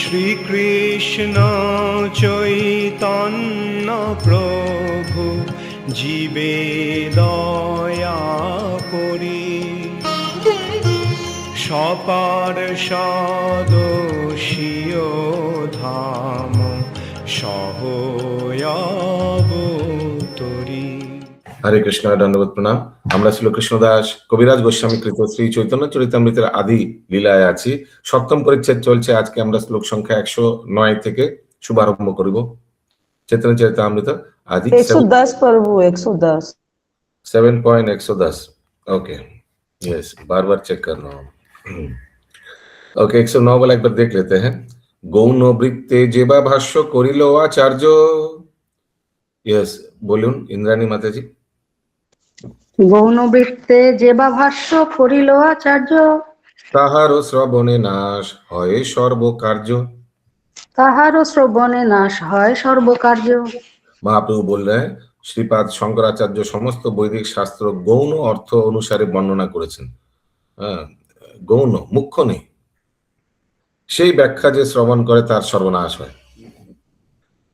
শ্রীকৃষ্ণ চৈতন্য প্রভু জীবে দয়া করি, সপার্ষদস্য ধাম সহয়াবতরি। হরে কৃষ্ণ, দণ্ডবোধ প্রণাম। আমরা ছিল কৃষ্ণদাস কবিরাজ গোস্বামী কৃত শ্রী চৈতন্য চরিতামৃতের আদি লীলায় আছি। সপ্তম পরিচ্ছেদ চলছে। আজকে আমরা শ্লোক সংখ্যা 109 থেকে শুভারম্ভ করিব। চৈতন্য চরিতামৃত আদি 110 प्रभु 110 7.110। ओके, यस, बार बार चेक करना। ओके, 109 वाला एक बार देख लेते हैं। गौण वृत्ते जेबा भाष्य करिल आचार्य। यस, बोलून इंद्राणी माता जी। গৌণবৃত্তে যেবা ভাষ্য করিল আচার্য, তাহার শ্রবণে নাশ হয় সর্বকার্য। তাহারও শ্রবণে নাশ হয় সর্বকার্য। महाप्रभु बोल रहे हैं श्रीपाद शंकराचार्य समस्त वैदिक शास्त्र गौण अर्थ अनुसारे बर्णना करेছেন। गौण मुख्य নেই, সেই ব্যাখ্যা যে শ্রবণ করে তার সর্বনাশ হয়।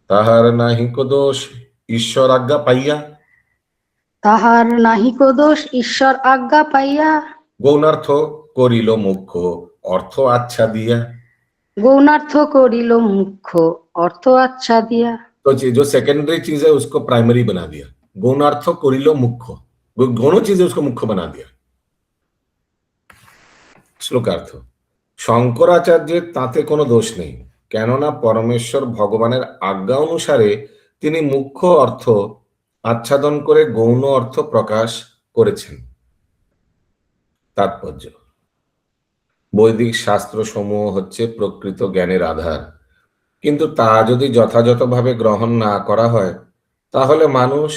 তাহার নাহিক দোষ ঈশ্বর আজ্ঞা পাইয়া, তাহার নাহিক দোষ ঈশ্বর আজ্ঞা পাইয়া, গৌণার্থ করিল মুখ্য অর্থ আচ্ছা দিয়া। গৌণার্থ করিল মুখ্য অর্থ আচ্ছা দিয়া। तो जो सेकेंडरी चीज है उसको प्राइमरी बना दिया। गौणार्थ करिल मुख्य, गौण चीज है उसको मुख्य बना दिया। শ্লোকার্থ, শঙ্করাচার্যের তাতে কোনো দোষ নেই, কেননা পরমেশ্বর ভগবানের আজ্ঞা অনুসারে তিনি মুখ্য অর্থ আচ্ছাদন করে গৌণ অর্থ প্রকাশ করেছেন। তাৎপর্য, বৈদিক শাস্ত্র সমূহ হচ্ছে প্রকৃত জ্ঞানের আধার, কিন্তু তা যদি যথাযথভাবে গ্রহণ না করা হয় তাহলে মানুষ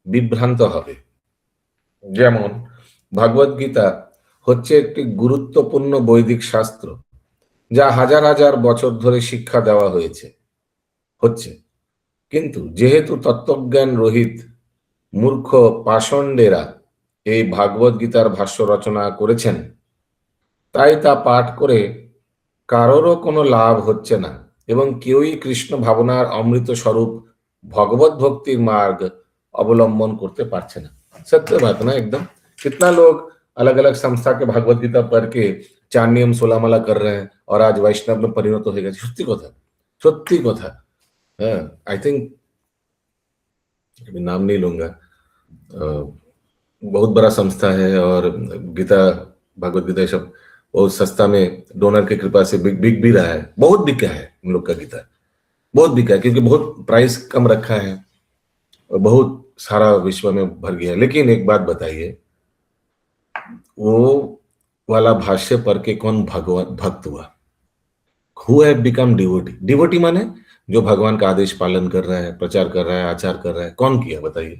বিভ্রান্ত হবে। যেমন ভগবদ গীতা হচ্ছে একটি গুরুত্বপূর্ণ বৈদিক শাস্ত্র, যা হাজার হাজার বছর ধরে শিক্ষা দেওয়া হচ্ছে, কিন্তু যেহেতু তত্ত্বজ্ঞান রহিত মূর্খ পাষণ্ডেরা এই ভাগবত গীতার ভাষ্য রচনা করেছেন, তাই তা পাঠ করে কারোরও কোনো লাভ হচ্ছে না এবং কেউই কৃষ্ণ ভাবনার অমৃত স্বরূপ ভগবত ভক্তির মার্গ অবলম্বন করতে পারছে না। सत्य बात ना एकदम। कितना लोग अलग अलग संस्था के भागवत गीता पढ़ के 4 नियम 16 माला कर रहे हैं और आज वैष्णव में परिणत हो गए। सत्य कथा। आई थिंक नाम नहीं लूंगा, बहुत बड़ा संस्था है और गीता भागवत गीता सब बहुत सस्ता में डोनर की कृपा से बिक भी रहा है। बहुत बिका है इन लोग का गीता, बहुत बिका है, क्योंकि बहुत प्राइस कम रखा है और बहुत सारा विश्व में भर गया है। लेकिन एक बात बताइए, वो वाला भाष्य पढ़ के कौन भगवान भक्त हुआ? Who have become devotee? Devotee माने जो भगवान का आदेश पालन कर रहा है, प्रचार कर रहा है, आचार कर रहा है। कौन किया बताइए?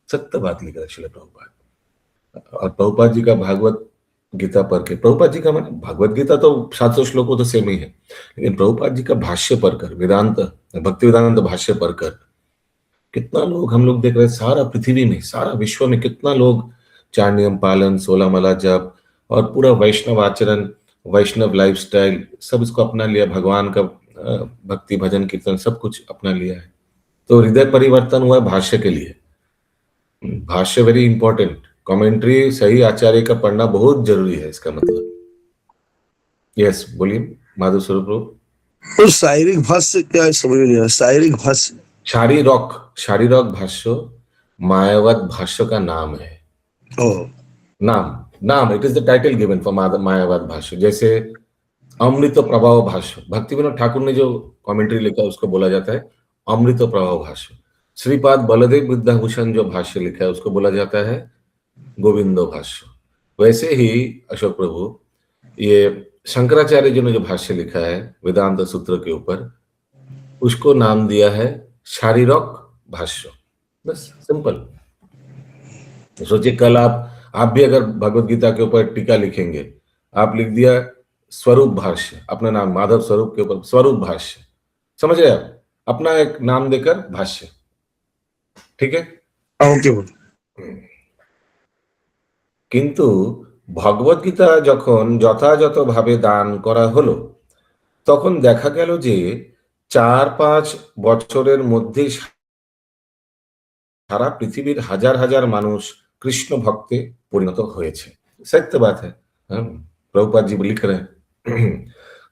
सत्य बात लिखा है श्रील प्रभुपाद। और प्रभुपाद जी का भागवत गीता पढ़ के, प्रभुपाद जी का माने भागवत गीता तो 700 श्लोकों तो सेम ही है, लेकिन प्रभुपाद जी का भाष्य पढ़कर, वेदांत भक्ति वेदांत भाष्य पढ़कर कितना लोग हम लोग देख रहे हैं, सारा पृथ्वी में, सारा विश्व में कितना लोग 4 नियम पालन, 16 माला जप और पूरा वैष्णव आचरण, वैष्णव लाइफस्टाइल सब इसको अपना लिया। भगवान का भक्ति भजन कीर्तन सब कुछ अपना लिया है। तो हृदय परिवर्तन हुआ भाष्य के लिए। भाष्य वेरी इंपॉर्टेंट। कमेंट्री सही आचार्य का पढ़ना बहुत जरूरी है, इसका मतलब। यस, बोलिए माधव स्वरूप। तो शारीरिक भाष्य क्या है समझ में नहीं आया। शारीरिक भाष्य, शारीरक भाष्य मायावत भाष्य का नाम है। नाम it is the title given for Mayavat Bhashya. जैसे अमृत प्रभाव भाष्य, भक्ति विनोद ठाकुर ने जो कमेंट्री लिखा है उसको बोला जाता है अमृत प्रभाव भाष्य। श्रीपाद बलदेव विद्याभूषण जो भाष्य लिखा है उसको बोला जाता है गोविंदो भाष्य। वैसे ही अशोक प्रभु ये शंकराचार्य जी ने जो भाष्य लिखा है वेदांत सूत्र के ऊपर, उसको नाम दिया है शारीरक भाष्य। बस सिंपल। सोचिए कल आप भी अगर भगवत गीता के ऊपर टीका लिखेंगे, आप लिख दिया स्वरूप भाष्य, अपना नाम माधव स्वरूप के ऊपर स्वरूप भाष्य, समझ रहे आप? अपना एक नाम देकर भाष्य, ठीक है? ओके। কিন্তু ভগবত গীতা যখন যথাযথভাবে দান করা হলো তখন দেখা গেল যে 4-5 বছরের মধ্যে সারা পৃথিবীর হাজার হাজার মানুষ কৃষ্ণ ভক্তে পরিণত হয়েছে। সত্য বাত হ্যাঁ। প্রভুপাদ জি লিখ रहे हैं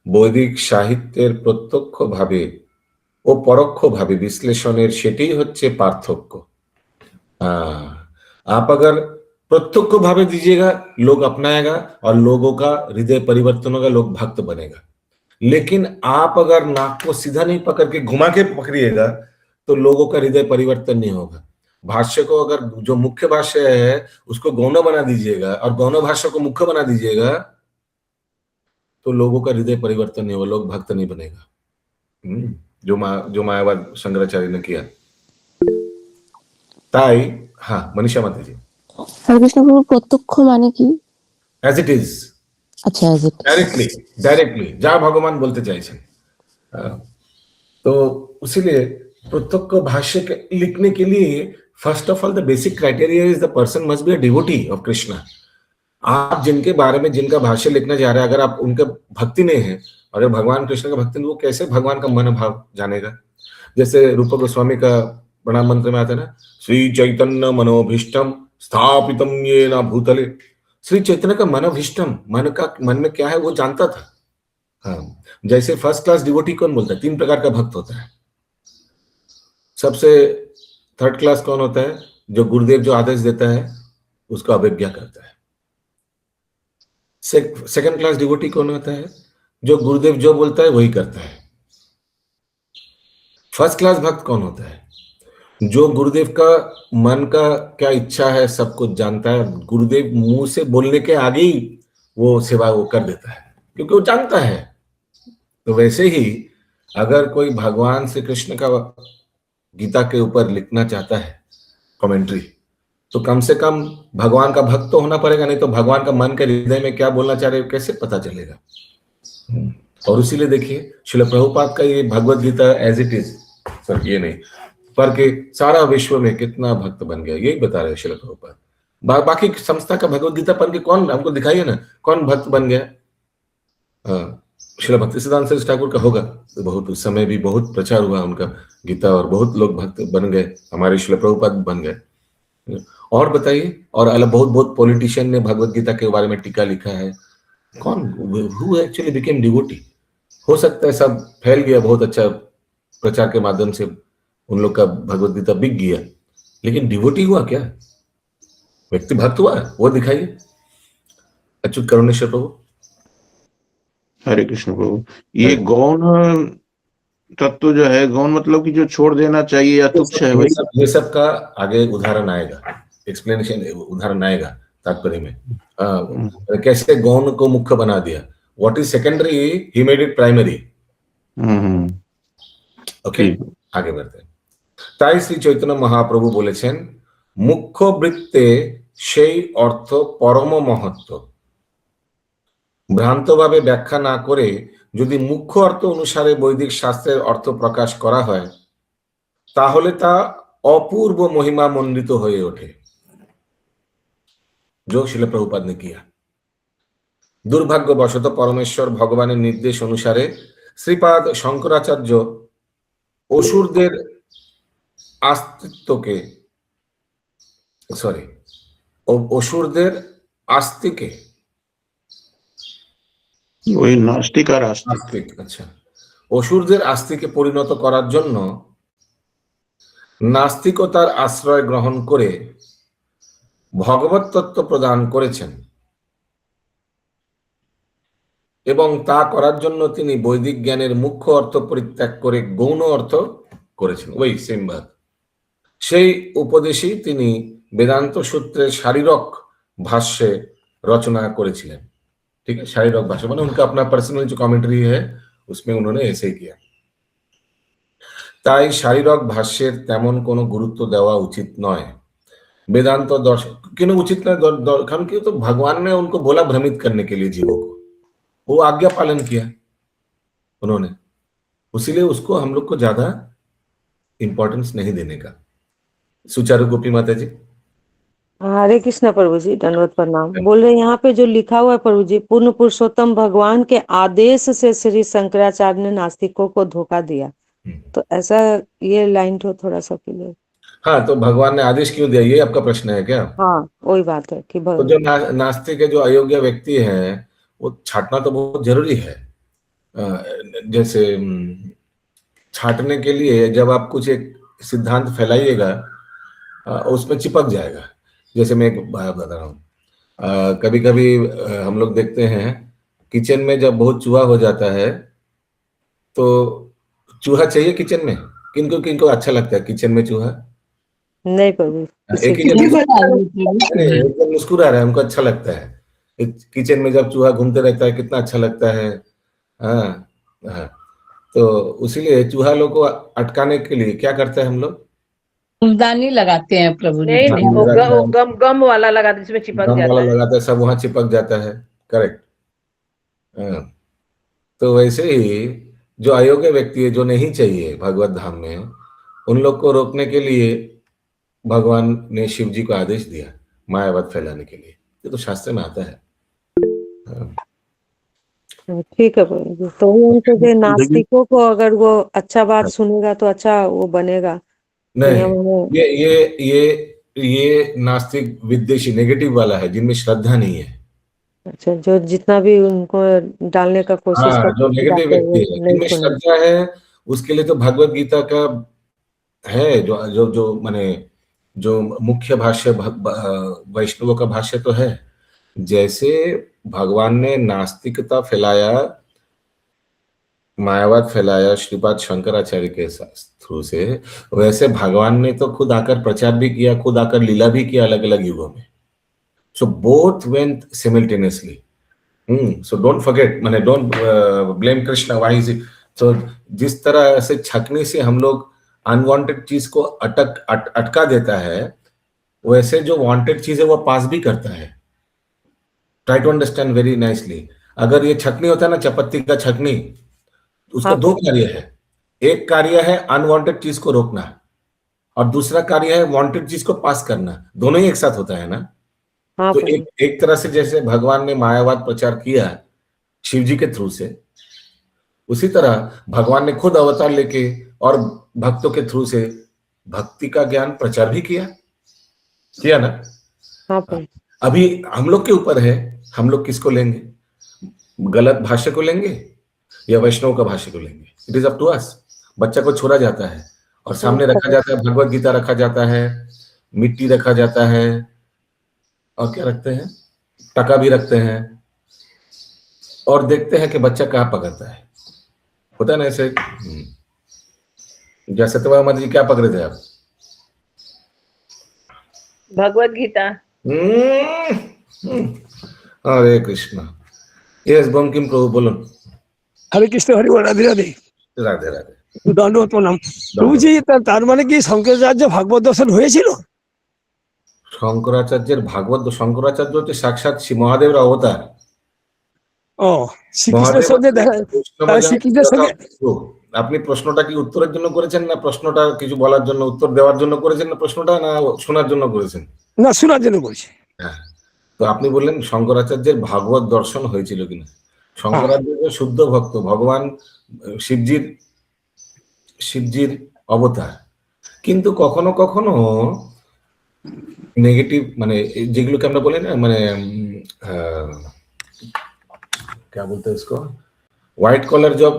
বৈদিক সাহিত্যের প্রত্যক্ষভাবে ও পরোক্ষভাবে বিশ্লেষণের সেটাই হচ্ছে পার্থক্য। आप अगर प्रत्यक्ष भावे दीजिएगा लोग अपनाएगा और लोगों का हृदय परिवर्तन होगा, लोग भक्त बनेगा। लेकिन आप अगर नाक को सीधा नहीं पकड़ के घुमा के पकड़िएगा तो लोगों का हृदय परिवर्तन नहीं होगा। भाष्य को अगर जो मुख्य भाष्य है उसको गौण बना दीजिएगा और गौण भाष्य को मुख्य बना दीजिएगा तो लोगों का हृदय परिवर्तन नहीं होगा, लोग भक्त नहीं बनेगा। जो मायावाद शंकराचार्य ने किया। তাই হ্যাঁ মনীষা মাতাজি হরে কৃষ্ণ প্রভু প্রত্যক্ষ মানে কি? as it is, আচ্ছা as it is। डायरेक्टली যা ভগবান বলতে চাইছেন। तो इसीलिए प्रत्यक्ष भाष्य लिखने के लिए first of all the basic criteria is the person must be a devotee of Krishna. आप जिनके बारे में जिनका भाष्य लिखना चाह रहे हैं, अगर आप उनके भक्ति नहीं है और अगर भगवान कृष्ण का भक्ति नहीं, वो कैसे भगवान का मन भाव जानेगा? जैसे रूप गोस्वामी का प्रणाम मंत्र में आता है ना, श्री चैतन्य मनोभीष्टम स्थापितम येन भूतले। श्री चैतन्य का मनोभीष्टम, मन में क्या है वो जानता था। हाँ, जैसे फर्स्ट क्लास डिवोटी कौन बोलता है? 3 प्रकार का भक्त होता है। सबसे थर्ड क्लास कौन होता है? जो गुरुदेव जो आदेश देता है उसको अवज्ञा करता है। सेकंड क्लास डिवोटी कौन होता है? जो गुरुदेव जो बोलता है वही करता है। फर्स्ट क्लास भक्त कौन होता है? जो गुरुदेव का मन का क्या इच्छा है सब कुछ जानता है, गुरुदेव मुंह से बोलने के आगे ही वो सेवा वो कर देता है क्योंकि वो जानता है। तो वैसे ही अगर कोई भगवान श्री कृष्ण का गीता के ऊपर लिखना चाहता है कमेंट्री, तो कम से कम भगवान का भक्त तो होना पड़ेगा, नहीं तो भगवान का मन के हृदय में क्या बोलना चाह रहे हो कैसे पता चलेगा? और इसीलिए देखिए श्रील प्रभुपाद का ये Bhagavad Gita as it is, sir ये नहीं पर के सारा विश्व में कितना भक्त बन गया, यही बता रहे श्रील प्रभुपाद। बाकी संस्था का भगवत गीता पढ़ के कौन हमको दिखाइए ना कौन भक्त बन गया। श्रील भक्तिसिद्धांत सरस्वती ठाकुर का होगा तो बहुत उस समय भी बहुत प्रचार हुआ उनका गीता और बहुत लोग भक्त बन गए, हमारे श्रील प्रभुपाद बन गए। और बताइए, और अलग बहुत बहुत पॉलिटिशियन ने भगवत गीता के बारे में टीका लिखा है, कौन हु एक्चुअली बिकेम डिवोटी? हो सकता है सब फैल गया, बहुत अच्छा प्रचार के माध्यम से उन लोग का भगवत गीता बिक गया, लेकिन डिवोटी हुआ क्या? व्यक्ति भक्त हुआ? वो दिखाइए। अच्युत करुणेश्वर प्रभु। हरे कृष्ण प्रभु। ये गौण तत्व जो है, गौण मतलब कि जो छोड़ देना चाहिए या तुच्छ है, वही ये सब का आगे उदाहरण आएगा, एक्सप्लेनेशन उदाहरण आएगा तात्पर्य में। कैसे गौण को मुख्य बना दिया, what is secondary he made it primary. Okay आगे बढ़ते हैं। তাই শ্রী চৈতন্য মহাপ্রভু বলেছেন মুখ্য বৃত্তে সেই অর্থ পরম মহত্ব। ভ্রান্তভাবে ব্যাখ্যা না করে যদি মুখ্য অর্থ অনুসারে বৈদিক শাস্ত্রের অর্থ প্রকাশ করা হয় তাহলে তা অপূর্ব মহিমা মণ্ডিত হয়ে ওঠে, जो श्रील प्रभुपाद ने किया। दुर्भाग्यवशत परमेश्वर भगवाনের निर्देश अनुसारे श्रीपाद शंकराचार्य असुरদের अस्तित्वके असुरদের आस्तिके ওই নাস্তিক আর আস্তিক, আচ্ছা, অসুরদের আস্তিকে পরিণত করার জন্য নাস্তিকতার আশ্রয় গ্রহণ করে ভগবত তত্ত্ব প্রদান করেছেন এবং তা করার জন্য তিনি বৈদিক জ্ঞানের মুখ্য অর্থ পরিত্যাগ করে গৌণ অর্থ করেছেন। ওই সেম বাত, সেই উপদেশই তিনি वेदांत सूत्रे शारीरक भाष्य रचना करेছিলেন। ठीक है, शारीरक भाष्य माने उनका अपना पर्सनल जो कमेंट्री है उसमें उन्होंने ऐसे ही किया। তাই শারীরক ভাষ্যের তেমন কোনো গুরুত্ব দেওয়া উচিত নয়। वेदांत दर्शन क्यों उचित नहीं? कारण कि तो भगवान ने उनको बोला भ्रमित करने के लिए जीवों को, वो आज्ञा पालन किया उन्होंने, उसीलिए उसको हम लोग को ज्यादा इंपॉर्टेंस नहीं देने का। सुचारू गोपी माता जी। हरे कृष्णा प्रभु जी, दंडवत प्रणाम। बोल रहे यहाँ पे जो लिखा हुआ है प्रभु जी, पूर्ण पुरुषोत्तम भगवान के आदेश से श्री शंकराचार्य ने नास्तिकों को धोखा दिया, तो ऐसा ये लाइन तो थोड़ा सा क्लियर। हाँ, तो भगवान ने आदेश क्यों दिया, ये आपका प्रश्न है क्या? हाँ, वही बात है कि तो जो नास्तिक है, जो अयोग्य व्यक्ति है, वो छांटना तो बहुत जरूरी है। जैसे छांटने के लिए जब आप कुछ एक सिद्धांत फैलाइएगा, उसमें चिपक जाएगा। जैसे मैं एक बात बता रहा हूँ, कभी कभी हम लोग देखते हैं किचन में जब बहुत चूहा हो जाता है, तो चूहा चाहिए किचन में? किनको किनको अच्छा लगता है किचन में चूहा? नहीं प्रभु, एक ही जन मुस्कुरा रहा है, हमको अच्छा लगता है। किचन में जब चूहा घूमते रहता है कितना अच्छा लगता है। हाँ, हाँ। तो इसीलिए चूहा लोग को अटकाने के लिए क्या करते हैं हम लोग? फूलदानी लगाते हैं प्रभु जी। नहीं नहीं, वो गम वाला लगा दे, जिसमें चिपक गम वाला जाता है। लगाता है, सब वहां चिपक जाता है। करेक्ट। तो वैसे ही जो अयोग्य व्यक्ति है, जो नहीं चाहिए भगवत धाम में, उन लोग को रोकने के लिए भगवान ने शिव जी को आदेश दिया मायावाद फैलाने के लिए। ये तो शास्त्र में आता है। ठीक है प्रभु जी। तो उनको के नास्तिकों को अगर वो अच्छा बात सुनेगा तो अच्छा वो बनेगा। नहीं, ये नास्तिक विद्वेषी नेगेटिव वाला है, जिनमें श्रद्धा नहीं है। अच्छा, जो जितना भी उनको डालने का कोशिश हाँ, करते जो नेगेटिव व्यक्ति है, जिनमें श्रद्धा है, उसके लिए तो भगवत गीता का है, जो जो जो माने जो मुख्य भाष्य वैष्णवों का भाष्य तो है। जैसे भगवान ने नास्तिकता फैलाया, मायावाद फैलाया श्रीपाद शंकराचार्य के थ्रू से, वैसे भगवान ने तो खुद आकर प्रचार भी किया, खुद आकर लीला भी किया अलग अलग युगों में। So both went simultaneously. So don't forget, माने don't blame Krishna why is it. तो जिस तरह से छकनी से हम लोग अनवांटेड चीज को अटका देता है, वैसे जो वांटेड चीज है वो पास भी करता है। Try to understand very nicely. अगर ये छकनी होता है ना, चपत्ती का छकनी, उसका दो कार्य है। एक कार्य है अनवांटेड चीज को रोकना, और दूसरा कार्य है वांटेड चीज को पास करना। दोनों ही एक साथ होता है ना। तो एक तरह से जैसे भगवान ने मायावाद प्रचार किया शिव जी के थ्रू से, उसी तरह भगवान ने खुद अवतार लेके और भक्तों के थ्रू से भक्ति का ज्ञान प्रचार भी किया ना। अभी हम लोग के ऊपर है, हम लोग किसको लेंगे? गलत भाष्य को लेंगे या वैष्णव का भाष्य को लेंगे? It is up to us. बच्चा को छोड़ा जाता है और सामने रखा जाता है, भगवत गीता रखा जाता है, मिट्टी रखा जाता है, और क्या रखते हैं, टका भी रखते हैं, और देखते हैं कि बच्चा कहाँ पकड़ता है। होता है ना ऐसे। जैसे सत्यभामा जी क्या पकड़े थे आप? भगवत गीता। हरे कृष्णा। यस बंकिम प्रभु बोलो। हरे कृष्ण, हरि बोल, राधे राधे। राधे राधे। दंडवत प्रणाम প্রভু জি। তার মানে কি শঙ্করাচার্য ভাগবত দর্শন হয়েছিল? শঙ্করাচার্যের ভাগবত, শঙ্করাচার্য হচ্ছে সাক্ষাৎ শ্রী মহাদেবের অবতার। ও, শ্রীকৃষ্ণের সঙ্গে দেখা, শ্রীকৃষ্ণের সঙ্গে। আপনি প্রশ্নটা কি উত্তরের জন্য করেছেন, না প্রশ্নটা কিছু বলার জন্য, উত্তর দেওয়ার জন্য করেছেন, না প্রশ্নটা না শোনার জন্য করেছেন? না, শোনার জন্য করেছি। হ্যাঁ, তো আপনি বললেন শঙ্করাচার্যের ভাগবত দর্শন হয়েছিল কিনা। শঙ্করাচার্য শুদ্ধ ভক্ত, ভগবান শিবজির অবতার, কিন্তু কখনো কখনো নেগেটিভ, মানে যেগুলোকে আমরা বলি না, মানে क्या बोलते हैं इसको, হোয়াইট কলার জব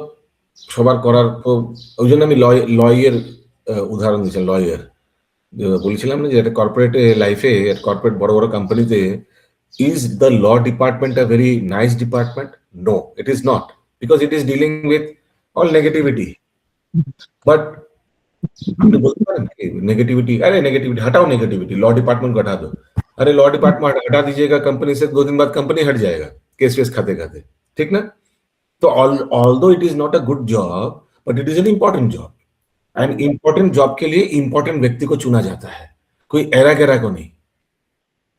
সবার করার, ওই জন্য আমি লয়ের উদাহরণ দিয়েছিলাম। লয়ার বলেছিলাম না যে একটা কর্পোরেট লাইফে, কর্পোরেট বড় বড় কোম্পানিতে, is the law department a very nice department? No, it is not, because it is dealing with all negativity. But আপনি বলতে পারেন नेगेटिविटी, अरे नेगेटिविटी हटाओ, नेगेटिविटी लॉ डिपार्टमेंट को हटा दो। अरे लॉ डिपार्टमेंट हटा दीजिएगा कंपनी से, 2 दिन बाद कंपनी हट जाएगा केस वेस खाते खाते, ठीक ना। तो although it is not a good job, but it is an important job, and important job के लिए इंपॉर्टेंट व्यक्ति को चुना जाता है, कोई एरा गैरा को नहीं।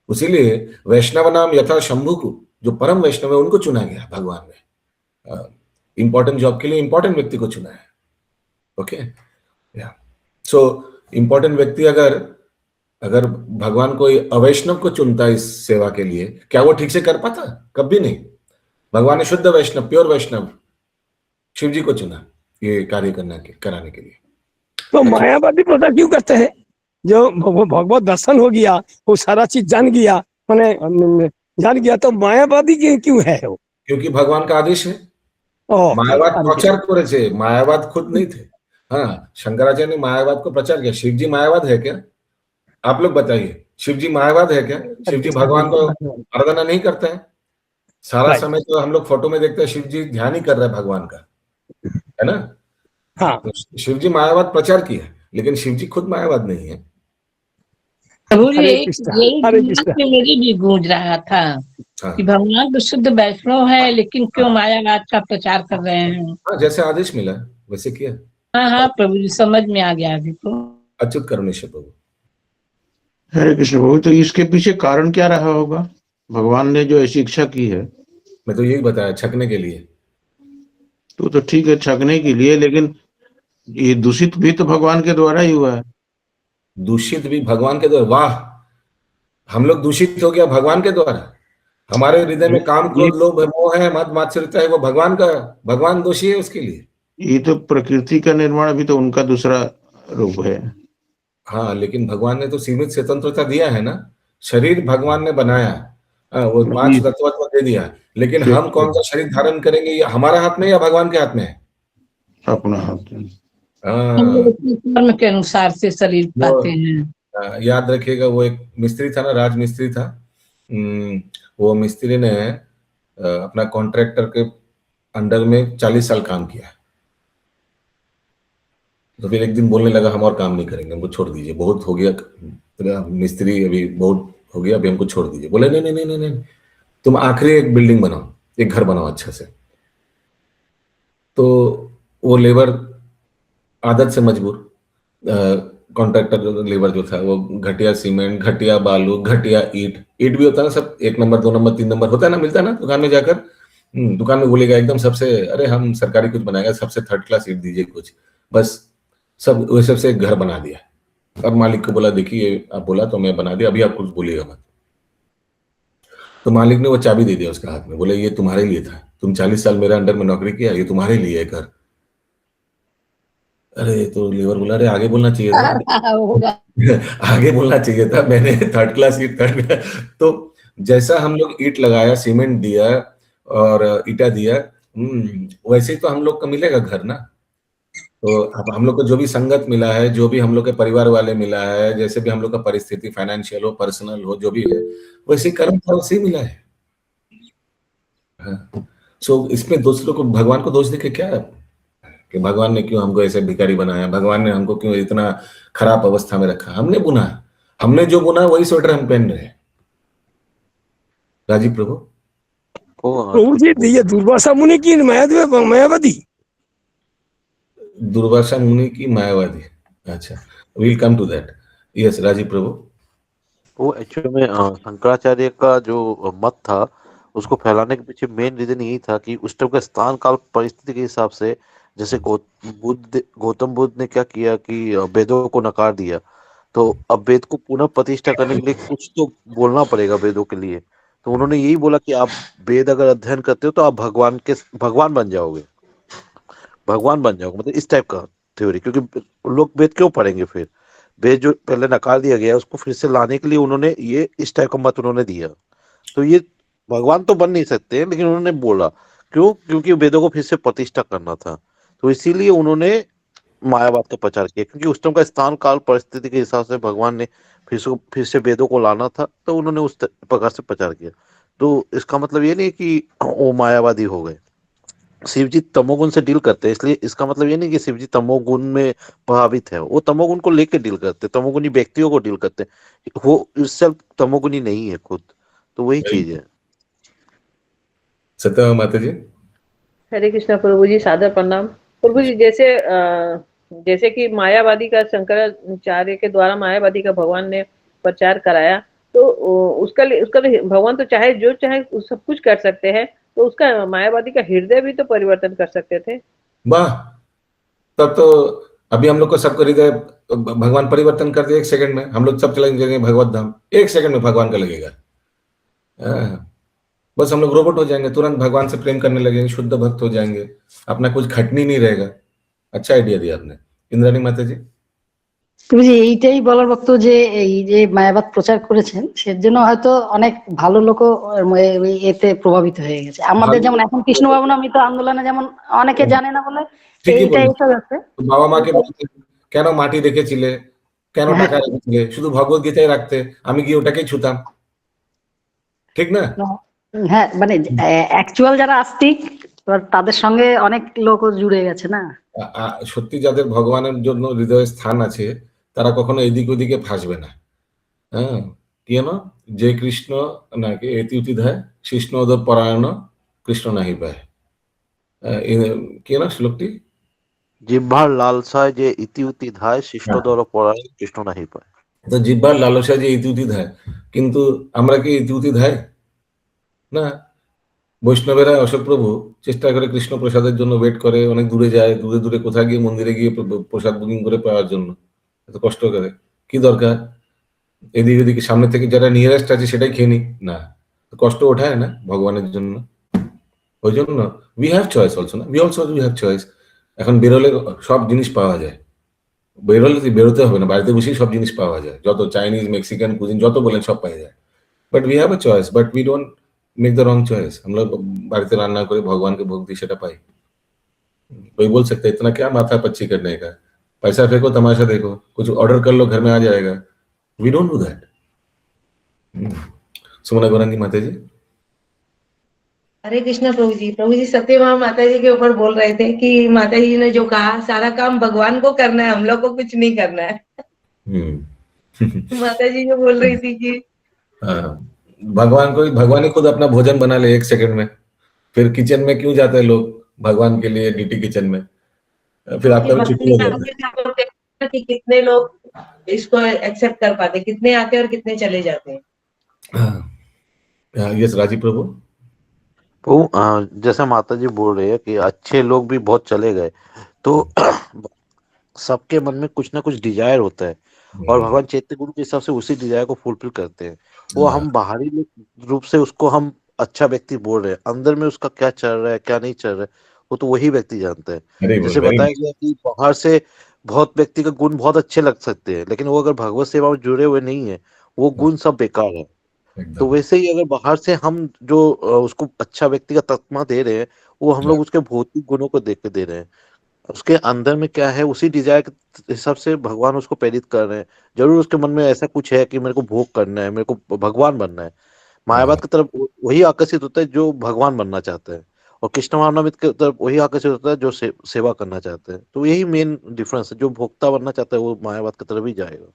उसीलिए वैष्णव नाम यथा शंभु को, जो परम वैष्णव है उनको चुना गया भगवान ने। इंपॉर्टेंट जॉब के लिए इंपॉर्टेंट व्यक्ति को चुना है। ओके, या सो इंपॉर्टेंट व्यक्ति अगर अगर भगवान कोई अवैष्णव को चुनता इस सेवा के लिए, क्या वो ठीक से कर पाता? कभी नहीं। भगवान ने शुद्ध वैष्णव, प्योर वैष्णव शिव जी को चुना ये कार्य कराने के लिए। तो मायावादी पता क्यों करते हैं? जो भगवत दर्शन हो गया, वो सारा चीज जान गया, मैंने जान गया, तो मायावादी क्यों है वो? क्योंकि भगवान का आदेश है। मायावाद प्रचार करे, मायावाद खुद नहीं थे। हाँ, शंकराचार्य ने मायावाद को प्रचार किया। शिव जी मायावाद है क्या? आप लोग बताइए, शिव जी मायावाद है क्या? शिव जी भगवान को आराधना नहीं करते हैं। सारा समय तो हम लोग फोटो में देखते हैं शिव जी ध्यान ही कर रहे हैं भगवान का, है ना? हाँ, तो शिव जी मायावाद प्रचार किया, लेकिन शिव जी खुद मायावाद नहीं है। प्रभु जी यही मेरी भी गूंज रहा था कि भगवान तो शुद्ध वैष्णव है, लेकिन क्यों मायावाद का प्रचार कर रहे हैं? हाँ, जैसे आदेश मिला वैसे किया। हाँ प्रभु जी, समझ में आ गया अभी तो। अच्युत करुणेश्वर प्रभु। हरे कृष्ण प्रभु, तो इसके पीछे कारण क्या रहा होगा? भगवान ने जो ऐसी इच्छा की है। मैं तो यही बताया, छकने के लिए। तो ठीक है, छकने के लिए, लेकिन ये दूषित भी तो भगवान के द्वारा ही हुआ है। दूषित भी भगवान के द्वारा? वाह, हम लोग दूषित हो गया भगवान के द्वारा। हमारे हृदय में काम, क्रोध, लोभ, मोह है, मद मात्सर्यता है, वो भगवान दोषी है उसके लिए। ये तो प्रकृति का निर्माण भी तो उनका दूसरा रूप है। हाँ, लेकिन भगवान ने तो सीमित स्वतंत्रता दिया है ना। शरीर भगवान ने बनाया, वो 5 तत्व दे दिया, लेकिन हम कौन सा शरीर धारण करेंगे, ये हमारा हाथ में या भगवान के हाथ में है? अपना हाथ में। कर्म के अनुसार से शरीर पाते हैं। याद रखिएगा, वो एक मिस्त्री था ना, राजमिस्त्री था। वो मिस्त्री ने अपना कॉन्ट्रैक्टर के अंडर में 40 साल काम किया। तो फिर एक दिन बोलने लगा, हम और काम नहीं करेंगे, हमको छोड़ दीजिए, बहुत हो गया मिस्त्री, अभी बहुत हो गया, अभी हमको छोड़ दीजिए। बोले नहीं नहीं नहीं नहीं, तुम आखिरी एक बिल्डिंग बनाओ, एक घर बनाओ अच्छा से। तो वो लेबर आदत से मजबूर, कॉन्ट्रैक्टर लेबर जो था, वो घटिया सीमेंट, घटिया बालू, घटिया ईट भी होता है ना, सब 1 नंबर 2 नंबर 3 नंबर होता है ना, मिलता है ना दुकान में जाकर। दुकान में बोलेगा एकदम सबसे, अरे हम सरकारी कुछ बनाएगा, सबसे 3rd क्लास ईट दीजिए कुछ, बस सब वैसे से एक घर बना दिया। और मालिक को बोला, देखिए आप बोला तो मैं बना दिया, अभी आप कुछ बोलिएगा मत। तो मालिक ने वो चाबी दे दिया उसके हाथ में, बोले ये तुम्हारे लिए था, तुम 40 साल मेरे अंडर में नौकरी किया, ये तुम्हारे लिए है घर। अरे तो लेबर बोला, अरे आगे बोलना चाहिए था आगे बोलना चाहिए था, मैंने 3rd क्लास ईट तो जैसा हम लोग ईट लगाया, सीमेंट दिया और ईटा दिया, वैसे ही तो हम लोग को मिलेगा घर ना। तो अब हम लोग को जो भी संगत मिला है, जो भी हम लोग के परिवार वाले मिला है, जैसे भी हम लोग का परिस्थिति फाइनेंशियल हो, पर्सनल हो, जो भी है, वैसे कर्म फल से मिला है। हाँ। सो इसमें दूसरों को, भगवान को दोष देके क्या है कि भगवान ने क्यों हमको ऐसे भिखारी बनाया, भगवान ने हमको क्यों इतना खराब अवस्था में रखा? हमने बुना, हमने जो बुना वही स्वेटर हम पहन रहे हैं। राजीव प्रभु। प्रभु जी, ये दुर्वासा मुनि की मायावादी, दुर्वासा मुनि की मायावादी, अच्छा, will come to that. Yes Rajiv Prabhu. वो एक्चुअली में शंकराचार्य का जो मत था उसको फैलाने के पीछे मेन रीजन यही था कि उस टाइम का स्थान काल परिस्थिति के हिसाब से, जैसे गौतम बुद्ध ने क्या किया कि वेदों को नकार दिया, तो अब वेद को पुनः प्रतिष्ठा करने के लिए कुछ तो बोलना पड़ेगा वेदों के लिए। तो उन्होंने यही बोला कि आप वेद अगर अध्ययन करते हो तो आप भगवान बन जाओगे, मतलब इस टाइप का थ्योरी। क्योंकि लोग वेद क्यों पढ़ेंगे फिर? वेद जो पहले नकार दिया गया उसको फिर से लाने के लिए उन्होंने ये इस टाइप का मत उन्होंने दिया। तो ये भगवान तो बन नहीं सकते, लेकिन उन्होंने बोला क्यों? क्योंकि वेदों को फिर से प्रतिष्ठा करना था, तो इसीलिए उन्होंने मायावाद का प्रचार किया। क्योंकि उस टाइम का स्थान काल परिस्थिति के हिसाब से भगवान ने फिर से वेदों को लाना था, तो उन्होंने उस प्रकार से प्रचार किया। तो इसका मतलब ये नहीं कि वो मायावादी हो गए। शिव जी तमोगुण से डील करते हैं, इसलिए इसका मतलब ये नहीं कि शिव जी तमोगुण में प्रभावित है, वो तमोगुण को लेकर डील करते हैं, तमोगुणी व्यक्तियों को डील करते हैं, वो इससे तमोगुणी नहीं है खुद। तो वही चीज है। सत्य माता जी। हरे कृष्णा प्रभु जी, सादर प्रणाम प्रभु जी। जैसे कि मायावादी का, शंकराचार्य के द्वारा मायावादी का भगवान ने प्रचार कराया, तो उसका भगवान तो चाहे जो चाहे सब कुछ कर सकते हैं, तो उसका मायावादी का हृदय भी तो परिवर्तन कर सकते थे। वाह, तब तो अभी हम लोग को सबको हृदय भगवान परिवर्तन कर दिया 1 सेकंड में, हम लोग सब चले जाएंगे भगवत धाम, 1 सेकंड में भगवान का लगेगा। बस हम लोग रोबोट हो जाएंगे, तुरंत भगवान से प्रेम करने लगेंगे, शुद्ध भक्त हो जाएंगे, अपना कुछ खटनी नहीं रहेगा। अच्छा आइडिया दिया आपने इंद्राणी माता जी। তুমি যে এইটাই বলার বক্তব্য যে এই যে মায়াবাদ প্রচার করেছেন সেজন্য হয়তো অনেক ভালো লোকও এতে প্রভাবিত হয়ে গেছে। আমাদের যেমন এখন কৃষ্ণ ভাবনামৃত আন্দোলনে যেমন অনেকে জানে না বলে এইটা এসে যাচ্ছে। বাবা মাকে বলতে কেন মাটি রেখেছিলে, কেন টাকা রেখেছিলে, শুধু ভগবত গীতায় রাখতে, আমি গিয়ে ওটাকেই ছুতাম, ঠিক না? হ্যাঁ, মানে অ্যাকচুয়াল যারা আস্তিক তাদের সঙ্গে অনেক লোক জুড়ে গেছে না। সত্যি যাদের ভগবানের জন্য হৃদয়ে স্থান আছে তারা কখনো এদিক ওদিকে ফাঁসবে না। হ্যাঁ, কি না, যে কৃষ্ণ নাকি এতি উতি ধায় কৃষ্ণ ওদের পরায়ণ কৃষ্ণ নাহি পায়, কি না শ্লোকটি? জিহ্বার লালসায় যে ইতি উতি ধায় শিষ্টদর পরায়ণ কৃষ্ণ নাহি পায়। তো জিহ্বার লালসায় যে ইতি উতি ধায়, কিন্তু আমরা কি ইতি উতি ধায় না? বৈষ্ণবেরা অশোক প্রভু চেষ্টা করে কৃষ্ণ প্রসাদের জন্য ওয়েট করে, অনেক দূরে যায়, দূরে দূরে কোথায় গিয়ে মন্দিরে গিয়ে প্রসাদ বুকিং করে পাওয়ার জন্য এত কষ্ট করে। কি দরকার? এদিক ওদিকে সামনে থেকে যারা নিয়ারেস্ট আছে সেটাই খেয়ে নি না, কষ্ট ওঠায় না ভগবানের জন্য। ওই জন্য উই হ্যাভ চয়েস অলসো না, উই হ্যাভ চয়েস। এখন বেরোলে সব জিনিস পাওয়া যায়, বেরোতে হবে না, বাড়িতে বসেই সব জিনিস পাওয়া যায়, যত চাইনিজ মেক্সিকান কুজিন যত বলেন সব পাওয়া যায়। But we have a choice, but we don't make the wrong choice. हम लोग बाड़ीते रान्ना करे भगवान के भोग दी सेटा पाई। कोई बोल सकता है इतना क्या माथा पच्ची करने का, पैसा फेंको तमाशा देखो, कुछ ऑर्डर कर लो घर में आ जाएगा। We don't do that. Sumana Gaurangi माता जी। हरे कृष्णा प्रभु जी सत्यभामा माता जी के ऊपर बोल रहे थे कि माता जी ने जो कहा सारा काम भगवान को करना है, हम लोग को कुछ नहीं करना है। माता जी जो बोल रही थी कि भगवान ही खुद अपना भोजन बना ले 1 सेकंड में, फिर किचन में क्यों जाते हैं लोग भगवान के लिए डीटी किचन में? फिर आपका भी छुट्टी हो जाता है कि कितने लोग इसको एक्सेप्ट कर पाते, कितने आते हैं और कितने चले जाते हैं। यस राजीव प्रभु। जैसे माता जी बोल रहे हैं कि अच्छे लोग भी बहुत चले गए, तो सबके मन में कुछ ना कुछ डिजायर होता है और भगवान चैतन्य गुरु के हिसाब से उसी डिजायर को फुलफिल करते हैं। वो हम बाहरी रूप से उसको हम अच्छा व्यक्ति बोल रहे हैं, अंदर में उसका क्या चल रहा है क्या नहीं चल रहा है वो तो वही व्यक्ति जानता है। जैसे बताया गया कि बाहर से बहुत व्यक्ति का गुण बहुत अच्छे लग सकते हैं, लेकिन वो अगर भगवत सेवा में जुड़े हुए नहीं है वो गुण सब बेकार है। तो वैसे ही अगर बाहर से हम जो उसको अच्छा व्यक्ति का तस्मा दे रहे हैं वो हम लोग उसके भौतिक गुणों को देख के दे रहे हैं, उसके अंदर में क्या है उसी डिजायर के हिसाब से भगवान उसको प्रेरित कर रहे हैं। जरूर उसके मन में ऐसा कुछ है कि मेरे को भोग करना है, मेरे को भगवान बनना है। मायावाद की तरफ वही आकर्षित होता है जो भगवान बनना चाहते हैं, और कृष्ण भावनामृत की तरफ वही आकर्षित होता है जो सेवा करना चाहते हैं। तो यही मेन डिफरेंस है, जो भोक्ता बनना चाहता है वो मायावाद की तरफ ही जाएगा।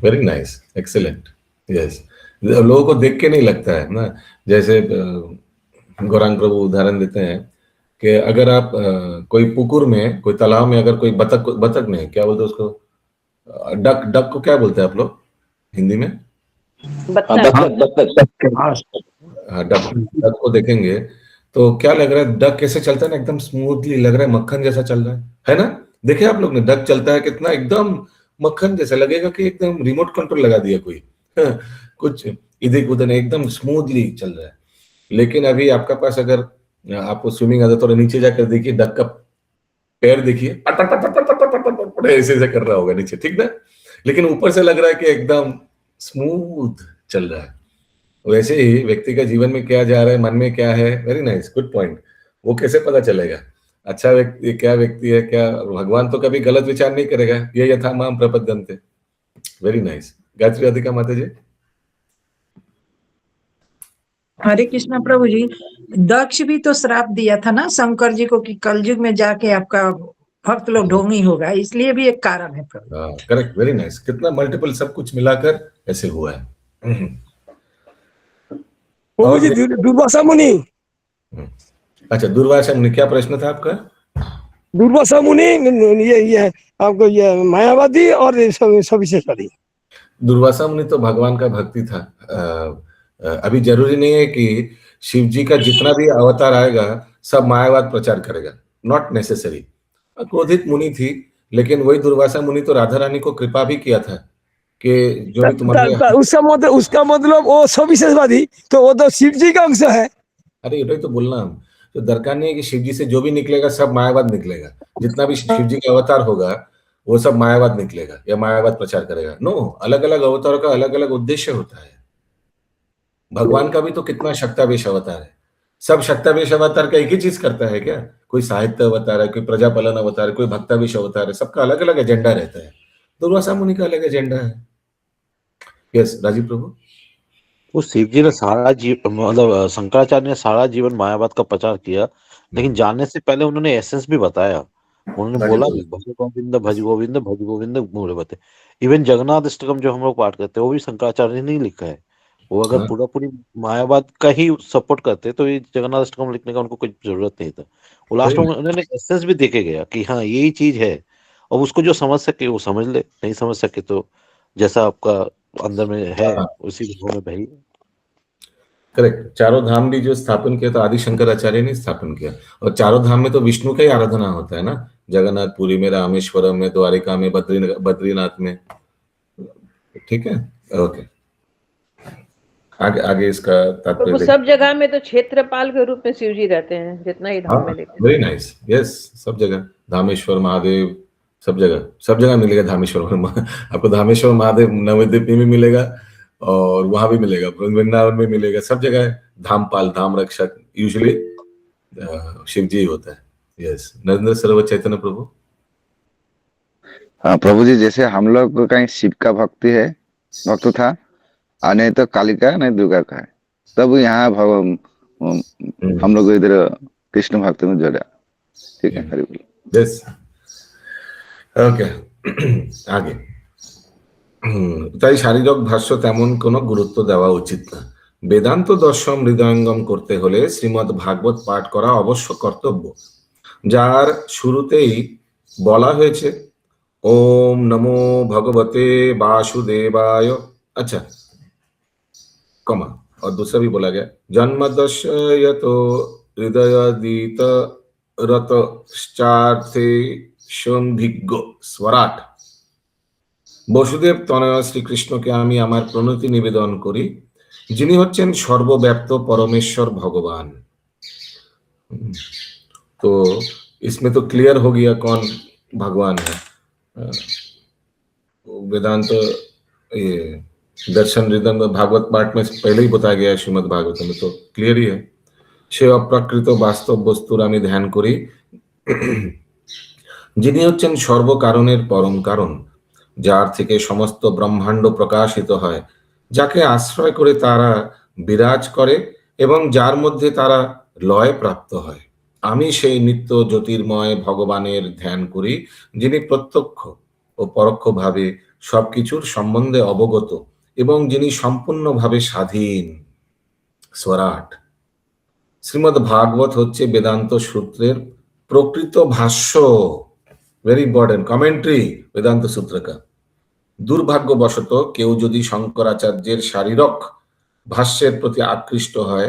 Very nice, excellent. यस, लोगों को देख के नहीं लगता है ना, जैसे गौरांग प्रभु उदाहरण देते हैं कि अगर आप कोई पुकुर में कोई तालाब में अगर कोई बतख नहीं क्या बोलते उसको, डक को क्या बोलते हैं आप लोग हिंदी में? डक को देखेंगे तो क्या लग रहा है, डक कैसे चलता है ना, एकदम स्मूथली लग रहा है, मक्खन जैसा चल रहा है ना? देखे आप लोग ने डक चलता है कितना एकदम मक्खन जैसा, लगेगा कि एकदम रिमोट कंट्रोल लगा दिया कोई। कुछ इधर उधर एकदम स्मूथली चल रहा है। लेकिन अभी आपका पास अगर आपको स्विमिंग आता थोड़ा नीचे जाकर देखिए, डक का पैर देखिए ऐसे ऐसे कर रहा होगा नीचे, ठीक ना? लेकिन ऊपर से लग रहा है कि एकदम स्मूथ चल रहा है। वैसे ही व्यक्ति का जीवन में क्या जा रहा है, मन में क्या है, वेरी नाइस, गुड पॉइंट। वो कैसे पता चलेगा अच्छा व्यक्ति क्या व्यक्ति है क्या? भगवान तो कभी गलत विचार नहीं करेगा, ये यथा माम प्रपद्यन्ते। Very nice. गायत्री राधिका माता जी। हरे कृष्णा प्रभु जी, दक्ष भी तो श्राप दिया था ना शंकर जी को कि कलयुग में जाके आपका भक्त लोग ढोंगी होगा, इसलिए भी एक कारण है प्रभु। Correct, very nice. कितना मल्टीपल सब कुछ मिलाकर ऐसे हुआ है। प्रभु जी दुर्वासा मुनि। अच्छा, दुर्वासा मुनि, क्या प्रश्न था आपका? दुर्वासा मुनि ये आपको ये मायावादी और सविशेषवादी। दुर्वासा मुनि तो भगवान का भक्ति था। अभी जरूरी नहीं है कि शिव जी का जितना भी अवतार आएगा सब मायावाद प्रचार करेगा, नॉट नेसेसरी। क्रोधित मुनि थी लेकिन वही दुर्वासा मुनि तो राधा रानी को कृपा भी किया था कि जो भी तुम्हारे उसका मतलब वो सविशेषवादी, तो वो तो शिव जी का अंश है। अरे ये तो बोलना हम तो दरकार नहीं है कि शिव जी से जो भी निकलेगा सब मायावाद निकलेगा, जितना भी शिव जी का अवतार होगा वो सब मायावाद निकलेगा या मायावाद प्रचार करेगा। नो, अलग अलग अवतारों का अलग अलग उद्देश्य होता है। भगवान का भी तो कितना शक्तावेश अवतार है, सब शक्तावेश अवतार का एक ही चीज करता है क्या? कोई साहित्य अवतार है, कोई प्रजापालन अवतार है, कोई भक्तावेश अवतार है, सबका अलग अलग एजेंडा रहता है। दुर्वासा मुनि का अलग एजेंडा है। यस राजीव प्रभु। वो शिव जी ने सारा मतलब शंकराचार्य ने सारा जीवन मायावाद का प्रचार किया, लेकिन जानने से पहले उन्होंने एसेंस भी बताया। उन्होंने बोला भी भज गोविंद भज गोविंद भज गोविंद मूल बते। इवन जगन्नाथ अष्टकम जो हम लोग पाठ करते हैं वो भी शंकराचार्य ने नहीं लिखा है। वो अगर पूरा पूरी मायावाद का ही सपोर्ट करते तो ये जगन्नाथ अष्टकम लिखने का उनको कोई जरूरत नहीं था। वो लास्ट में उन्होंने एसेंस भी देखे गया कि हाँ यही चीज है, और उसको जो समझ सके वो समझ ले, नहीं समझ सके तो जैसा आपका अंदर में है उसी में भाई। करेक्ट। चारों धाम भी जो स्थापन किया तो आदि शंकराचार्य ने स्थापन किया, और चारों धाम में तो विष्णु का ही आराधना होता है ना, जगन्नाथ पुरी में, रामेश्वरम में, द्वारिका में, बद्रीनाथ में। ठीक है, ओके। आगे इसका तात्पर्य तो सब जगह में तो क्षेत्रपाल के रूप में शिव जी रहते हैं, जितना ही धाम में देखते हैं। वेरी नाइस, यस, सब जगह धामेश्वर महादेव, सब जगह मिलेगा धामेश्वर। आपको धामेश्वर महादेव नवद्वीप में मिलेगा और वहां भी मिलेगा, वृंदावन में मिलेगा, सब जगह धामपाल, धाम रक्षक यूजुअली शिव जी होता है। यस, नरेंद्र सरोवर चैतन्य प्रभु। हाँ प्रभु जी, जैसे हम लोग को कहीं शिव का भक्त था, और नहीं तो काली का, नहीं दुर्गा का है, तब यहाँ हम लोग इधर कृष्ण भक्त में जोड़ा। ठीक है, हरि बोल। Yes, okay. आगे তাই শারীরিক ভাষ্য তেমন কোনো গুরুত্ব দেওয়া উচিত না। বেদান্ত দর্শন হৃদয়ঙ্গম করতে হলে শ্রীমদ্ ভাগবত পাঠ করা অবশ্য কর্তব্য, যার শুরুতেই বলা হয়েছে ওম নমো ভগবতে वासुदेवाय। अच्छा, कमा, और दूसरा भी बोला गया जन्मदशयतो हृदयदीत रतश्चार्थे संभिज्ञ स्वराट। বসুদেব তনয় শ্রীকৃষ্ণকে আমি আমার প্রণতি নিবেদন করি, যিনি হচ্ছেন সর্বব্যাপ্ত পরমেশ্বর भगवान। तो इसमें तो क्लियर हो गया कौन भगवान है। वेदांत ये दर्शन हृदय भागवत पाठ में पहले ही बताया गया है, श्रीमद् भागवत में तो क्लियर ही है। সে অপ্রাকৃত বাস্তব বস্তুর আমি ধ্যান করি, যিনি হচ্ছেন সর্বকারণের পরম কারণ, যার থেকে সমস্ত ব্রহ্মাণ্ড প্রকাশিত হয়, যাকে আশ্রয় করে তারা বিরাজ করে এবং যার মধ্যে তারা লয় প্রাপ্ত হয়। আমি সেই নিত্য জ্যোতির্ময় ভগবানের ধ্যান করি, যিনি প্রত্যক্ষ ও পরোক্ষভাবে সবকিছুর সম্বন্ধে অবগত এবং যিনি সম্পূর্ণভাবে স্বাধীন। स्वराट। শ্রীমদ্ ভাগবত হচ্ছে বেদান্ত সূত্রের প্রকৃত ভাষ্য, वेरी इंपॉर्टेंट कमेंट्री वेदांत सूत्र का। दुर्भाग्यवशत केउ यदि शंकराचार्येर शारीरक भाष्येर प्रति आकृष्ट है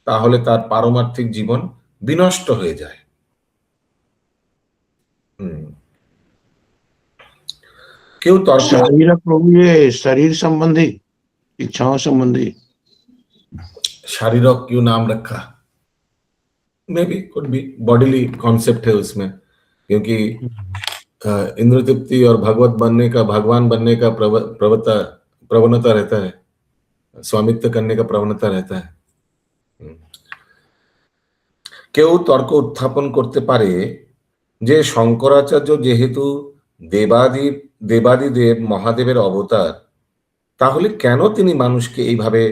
ताहले तार पारमार्थिक जीवन विनष्ट हो जाए। केउ शारीरक प्रभु ये शरीर संबंधी, इच्छाओं संबंधी। शारीरक क्यों नाम रखा? May be, could be, bodily concept है उसमें, क्योंकि इंद्र तृप्ति और भगवत बनने का, भगवान बनने का प्रवणता रहता है, स्वामित्व करने का प्रवणता रहता है। केउ तर्क उत्थापन करते पारे जे शंकराचार्य जेहेतु देवादिदेव महादेवेर अवतार, ताहले केन तिनी मानुषके एइभावे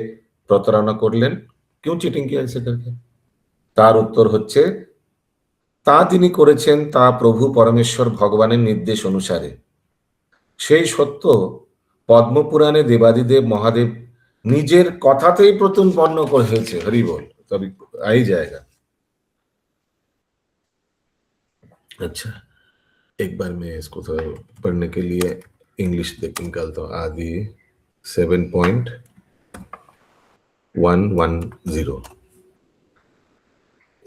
प्रतारणा करलेन, क्यों चिटिंग किया ऐसे करके? तार उत्तर होच्छे ता तिनी करेছেন ता प्रभु परमेश्वर भगवानेर निर्देश अनुसारे। সেই সত্য পদ্মপুরাণে দেবাদিদেব মহাদেব নিজের কথাতেই প্রতিপন্ন করেছে। হরি बोल, तभी आ ही जाएगा। अच्छा, एक बार मैं इसको थोड़ा पढ़ने के लिए इंग्लिश निकालता हूँ। आदि 7.110,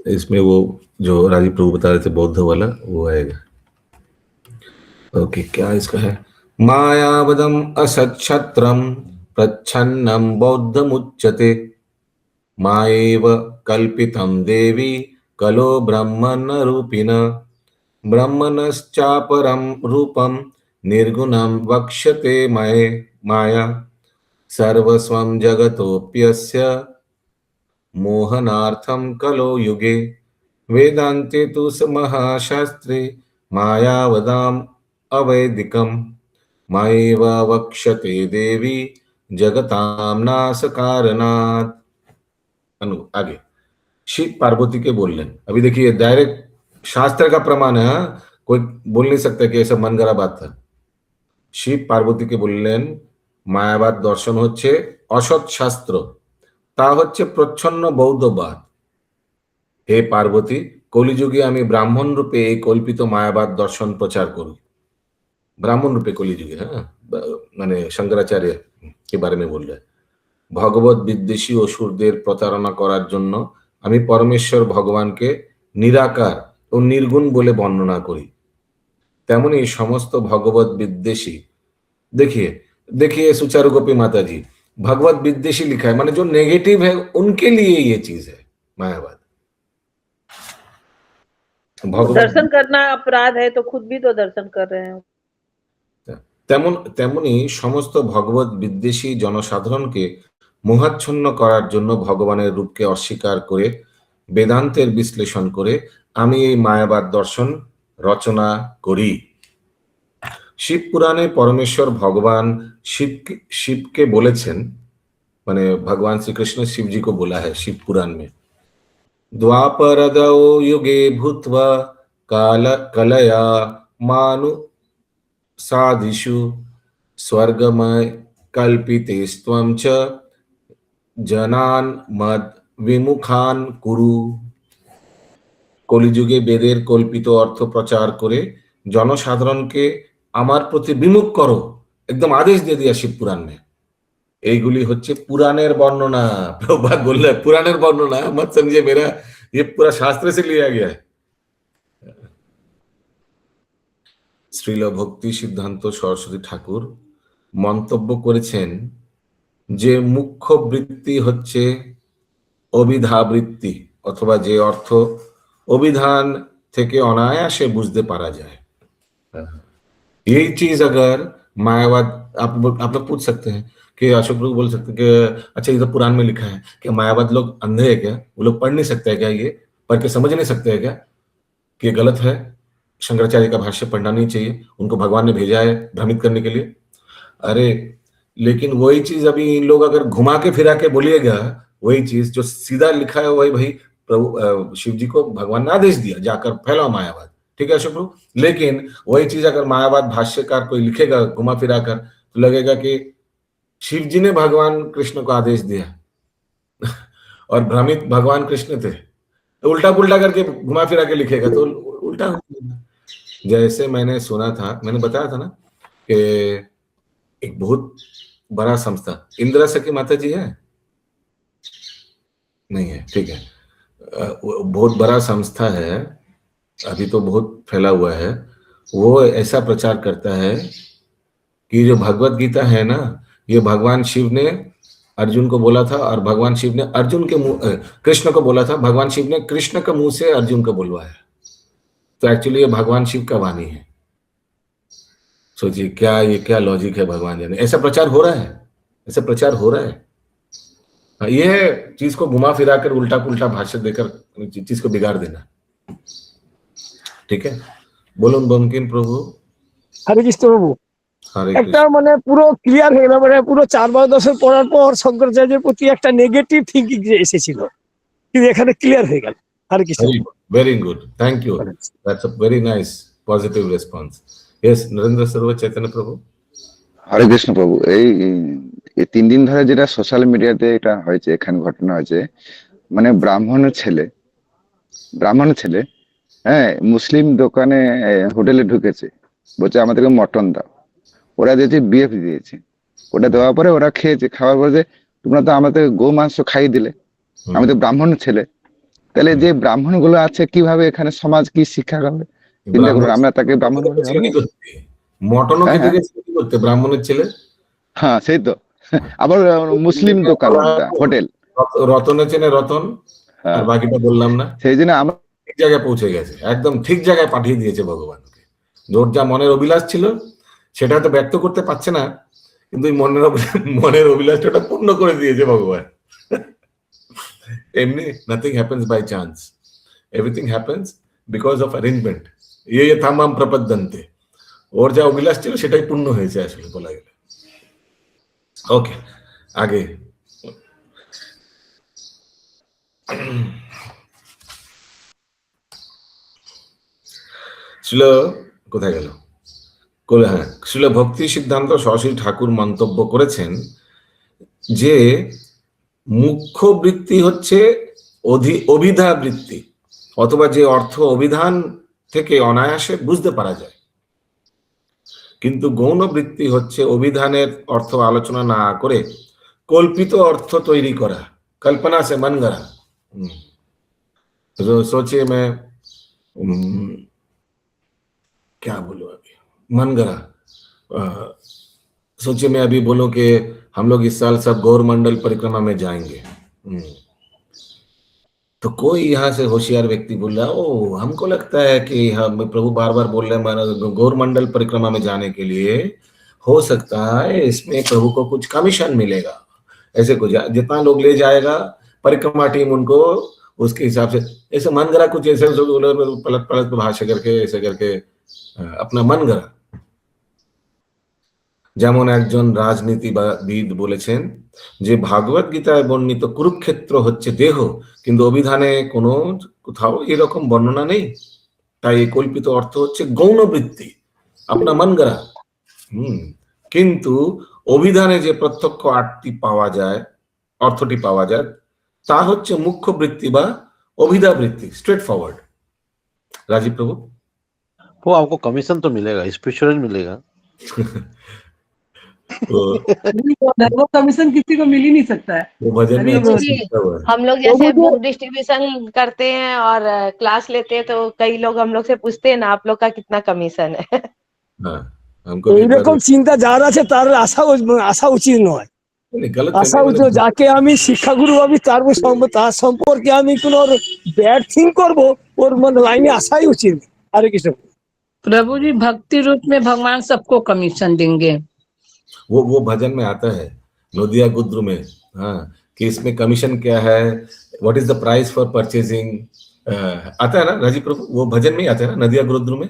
इसमें वो जो राजीव प्रभु बता रहे थे बौद्ध वाला वो आएगा। ओके, क्या इसका है? मायावदम असच्छत्रम प्रच्छन्नम बौद्धमुच्यते माएव कल्पितं देवी कलो ब्रह्मण रूपिण ब्रह्मणश्चापरं रूपं निर्गुणं वक्ष्यते मये माया सर्वस्वं जगतोऽप्यस्य मोहनार्थं कलो युगे वेदान्ते तु महाशास्त्रे मायावदाम् अवैदिकं मायेव वक्ष्यते देवी जगतां नाशकारणात्। आगे शिव पार्वती के बोल रहे हैं। अभी देखिए डायरेक्ट शास्त्र का प्रमाण है, हाँ? कोई बोल नहीं सकता कि ऐसा मन गड़ा बात था। शिव पार्वती के বললেন মায়াবাদ দর্শন হচ্ছে অসৎ শাস্ত্র, তা হচ্ছে প্রচ্ছন্ন বৌদ্ধবাদ। হে পার্বতী, কলিযুগে আমি ব্রাহ্মণ রূপে এই কল্পিত মায়াবাদ দর্শন প্রচার করি। ব্রাহ্মণ রূপে কলিযুগে, হ্যাঁ, মানে শঙ্করাচার্য के बारे में बोल रहे हैं। ভগবত বিদ্বেষী অসুরদের প্রতারণা করার জন্য আমি পরমেশ্বর ভগবানকে নিরাকার ও নির্গুণ বলে বর্ণনা করি। তেমনি সমস্ত ভগবত विद्वेषी, देखिए देखिए सुचारू गोपी माता जी, भगवत विद्वेषी लिखा है, माने जो नेगेटिव है उनके लिए ये चीज है मायावाद। दर्शन करना अपराध है तो खुद भी तो दर्शन कर रहे हैं। তেমনি সমস্ত ভগবত বিদ্বেষী জনসাধারণকে মোহাচ্ছন্ন করার জন্য ভগবানের রূপকে অস্বীকার করে বেদান্তের বিশ্লেষণ করে আমি এই মায়াবাদ দর্শন রচনা করি। शिव पुराणे परमेश्वर भगवान शिव के बोलेছেন, माने भगवान श्री कृष्ण शिव जी को बोला है शिव पुराण में, द्वापरदौ युगे भूत्वा कलया मानु साधिषु स्वर्गमय कल्पितेस्त्वं च जनान मद विमुखान कुरु। কলিযুগে বেদের কল্পিত অর্থ প্রচার করে জনসাধারণকে আমার প্রতি বিমুখ করো, একদম আদেশ দিয়ে दिया शिव पुराण में। এইগুলি হচ্ছে পুরাণের বর্ণনা। প্রভুপাদ বললে পুরাণের বর্ণনা मत समझिए मेरा, ये पूरा शास्त्र से लिया गया है। শ্রীল ভক্তি সিদ্ধান্ত সরস্বতী ঠাকুর মন্তব্য করেছেন যে মুখ্য বৃত্তি হচ্ছে অবিধাবৃত্তি, অথবা যে অর্থ অভিধান থেকে অনায়াসে বুঝতে পারা যায়। यही चीज अगर मायावाद, आप लोग पूछ सकते हैं कि अशोक लोग बोल सकते हैं कि अच्छा इधर पुराण में लिखा है कि मायावाद लोग अंधे है क्या, वो लोग पढ़ नहीं सकते है क्या, ये पढ़ के समझ नहीं सकते है क्या कि ये गलत है, शंकराचार्य का भाष्य पढ़ना नहीं चाहिए, उनको भगवान ने भेजा है भ्रमित करने के लिए। अरे लेकिन वही चीज अभी इन लोग अगर घुमा के फिरा के बोलिएगा, वही चीज जो सीधा लिखा है वही भाई प्रभु शिव जी को भगवान ने आदेश दिया जाकर फैलाओ मायावाद, ठीक है अशोक प्रभु। लेकिन वही चीज अगर मायावाद भाष्यकार कोई लिखेगा घुमा फिरा कर, तो लगेगा कि शिव जी ने भगवान कृष्ण को आदेश दिया और भ्रमित भगवान कृष्ण थे, तो उल्टा पुल्टा करके घुमा फिरा के लिखेगा तो उल्टा हो जाएगा। जैसे मैंने सुना था, मैंने बताया था ना कि एक बहुत बड़ा संस्था, इंदिरा सखी माता जी है, नहीं है, ठीक है, बहुत बड़ा संस्था है, अभी तो बहुत फैला हुआ है। वो ऐसा प्रचार करता है कि जो भगवत गीता है ना, ये भगवान शिव ने अर्जुन को बोला था और भगवान शिव ने अर्जुन के मुंह कृष्ण को बोला था, भगवान शिव ने कृष्ण के मुंह से अर्जुन को बोलवाया। तो एक्चुअली ये भगवान शिव का वाणी है। सोचिए क्या ये क्या लॉजिक है, भगवान जाने। ऐसा प्रचार हो रहा है, ऐसा प्रचार हो रहा है। ये है चीज को घुमा फिरा कर उल्टा पुल्टा भाष्य देकर चीज को बिगाड़ देना, ठीक है। বলুন বঙ্কিম প্রভু। হরে কৃষ্ণ প্রভু, হরে একটা মানে পুরো ক্লিয়ার হয়ে গেল, মানে পুরো 4-5 দশক পড়ার পর শঙ্করাচার্যের প্রতি একটা নেগেটিভ থিঙ্কিং যে এসেছিল, কিন্তু এখানে ক্লিয়ার হয়ে গেল। Hare Krishna. Very good, thank you, that's a very nice positive response. Yes, Narendra Sarva Chaitanya প্রভু। হরে কৃষ্ণ প্রভু। এই 3 দিন ধরে যেটা সোশ্যাল মিডিয়াতে এটা হয়েছে, এখানে ঘটনা হয়েছে, মানে ব্রাহ্মণের ছেলে হ্যাঁ মুসলিম দোকানে হোটেলে ঢুকেছে, বলছে আমাদেরকে মটন দাও, ওরা দিয়েছে বিএফ দিয়েছে, ওটা দেওয়ার পরে ওরা খেয়েছে, খাওয়ার পরে তোমরা তো আমাদের গো মাংস খাইয়ে দিলে, আমি তো ব্রাহ্মণের ছেলে, তাহলে যে ব্রাহ্মণ গুলো আছে কিভাবে এখানে সমাজ কি শিক্ষা হবে চিন্তা করুন, আমরা তাকে ব্রাহ্মণ মটনও হ্যাঁ খেতে হ্যাঁ গেছে কি করতে ব্রাহ্মণের ছেলে? হ্যাঁ সেই তো আবার মুসলিম দোকান ওটা, হোটেল। রতনে চেনে রতন, আর হ্যাঁ বাকিটা বললাম না। সেই জন্য আমরা ঠিক জায়গায় পৌঁছে গেছে, একদম ঠিক জায়গায় পাঠিয়ে দিয়েছে ভগবানকে। ওর যা মনের অভিলাষ ছিল সেটা তো ব্যক্ত করতে পারছে না, কিন্তু ওই মনের অভিলাষটা পূর্ণ করে দিয়েছে ভগবান। এমনি nothing happens by chance, everything happens because of arrangement. ইয়ে থামাম প্রপদ্যন্তে, ওর যা অভিলাষ ছিল সেটাই পূর্ণ হয়েছে আসলে বলা গেলে। ওকে, আগে ছিল কোথায় গেল? হ্যাঁ, শ্রীল ভক্তি সিদ্ধান্ত সরস্বতী ঠাকুর মন্তব্য করেছেন যে মুখ্য বৃত্তি হচ্ছে অভিধা বৃত্তি, অথবা যে অর্থ অভিধান থেকে অনায়াসে বুঝতে পারা যায়, কিন্তু গৌণ বৃত্তি হচ্ছে অভিধানের অর্থ আলোচনা না করে কল্পিত অর্থ তৈরি করা, কল্পনা সে মন গড়া। सोचिए मैं क्या बोलूं अभी, मन गढ़ा। सोचिए मैं अभी बोलूं कि हम लोग इस साल सब गौरमंडल परिक्रमा में जाएंगे, तो कोई यहाँ से होशियार व्यक्ति बोल रहा है, ओ हमको लगता है कि हम प्रभु बार बार बोल रहे हैं गौरमंडल परिक्रमा में जाने के लिए, हो सकता है इसमें प्रभु को कुछ कमीशन मिलेगा, ऐसे कुछ जितना लोग ले जाएगा परिक्रमा टीम उनको उसके हिसाब से ऐसे मन करा कुछ ऐसे पलट पलट भाषा करके ऐसे करके अपना मन करा। যেমন একজন রাজনীতিবিদ বলেছেন যে ভাগবত গীতায় বর্ণিত কুরুক্ষেত্র হচ্ছে দেহ, কিন্তু অভিধানে কোনো কোথাও এরকম বর্ণনা নেই, তাই এই কল্পিত অর্থ হচ্ছে গৌণ বৃত্তি, আপনার মন গড়া। কিন্তু অভিধানে যে প্রত্যক্ষ অর্থটি পাওয়া যায় তা হচ্ছে মুখ্য বৃত্তি বা অভিধা বৃত্তি, स्ट्रेट फॉरवर्ड। राजीव प्रभु, वो आपको कमीशन तो मिलेगा, स्पेशल मिलेगा। वो कमीशन किसी को मिल ही नहीं सकता है। वो भजन में हम लोग जैसे बुक डिस्ट्रीब्यूशन करते हैं और क्लास लेते हैं, तो कई लोग हम लोग से पूछते हैं ना, आप लोग का कितना कमीशन है? এইরকম চিন্তা যার আছে তার আসা উচিত নয়। আসা উচিত যাকে আমি শিক্ষাগুরু ভাবি তার সম্পর্কে আমি কোন ব্যাড থিং করবো, ওর মানে লাইনে আসাই উচিত। हरे कृष्ण। प्रभु जी भक्ति रूप में भगवान सबको कमीशन देंगे। वो भजन में आता है नदिया गुद्रु में, हाँ, कि इसमें कमीशन क्या है, what is the price for purchasing, आता है ना राजीव प्रभु, वो भजन में आता है ना नदिया गुद्रु में,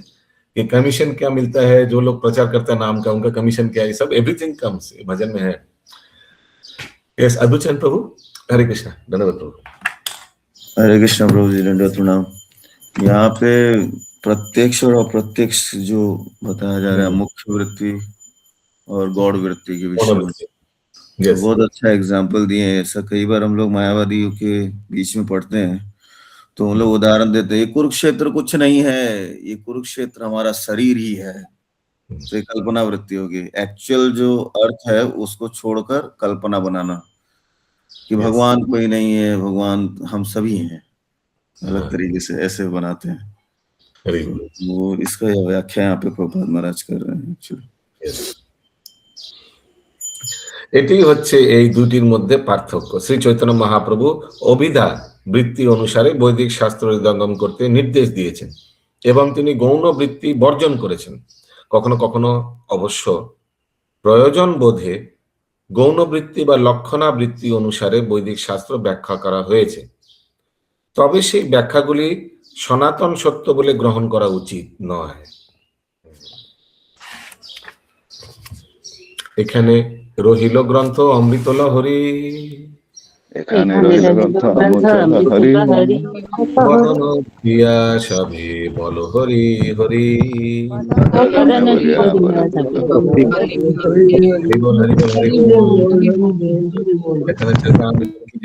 कि कमीशन क्या मिलता है, जो लोग प्रचार करते हैं नाम का उनका कमीशन क्या है, सब एवरीथिंग कम्स, भजन में है। यस अद्भुत चंद प्रभु, हरे कृष्ण, धन्यवाद प्रभु। हरे कृष्ण प्रभु जी, दंडवत प्रणाम। यहाँ पे प्रत्यक्ष और अप्रत्यक्ष जो बताया जा रहा है मुख्य वृत्ति और गौड़ वृत्ति के विषय में, बहुत अच्छा एग्जाम्पल दिए हैं। ऐसा कई बार हम लोग मायावादियों के बीच में पढ़ते हैं तो हम लोग उदाहरण देते हैं, ये कुरुक्षेत्र कुछ नहीं है, ये कुरुक्षेत्र हमारा शरीर ही है, तो ये कल्पना वृत्ति होगी। एक्चुअल जो अर्थ है उसको छोड़कर कल्पना बनाना कि भगवान कोई नहीं है, भगवान हम सभी हैं, अलग तरीके से ऐसे बनाते हैं। वो इसका व्याख्या यहाँ पे प्रभुपाद महाराज कर रहे हैं एक्चुअली। এটাই হচ্ছে এই দুটির মধ্যে পার্থক্য। শ্রী চৈতন্য মহাপ্রভু অভিধা বৃত্তি অনুসারে বৈদিক শাস্ত্র হৃদয়ঙ্গম করতে নির্দেশ দিয়েছেন এবং তিনি গৌণ বৃত্তি বর্জন করেছেন। কখনো কখনো অবশ্য প্রয়োজন বোধে গৌণ বৃত্তি বা লক্ষণা বৃত্তি অনুসারে বৈদিক শাস্ত্র ব্যাখ্যা করা হয়েছে, তবে সেই ব্যাখ্যাগুলি সনাতন সত্য বলে গ্রহণ করা উচিত নয়। এখানে রহিল গ্রন্থ অমৃত লহরী, এখানে রহিল গ্রন্থ অমৃত লহরী, বদন প্রিয়া সবে বল হরি হরি। এখানে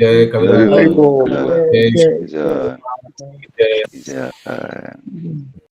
জয় কবিরা জয়।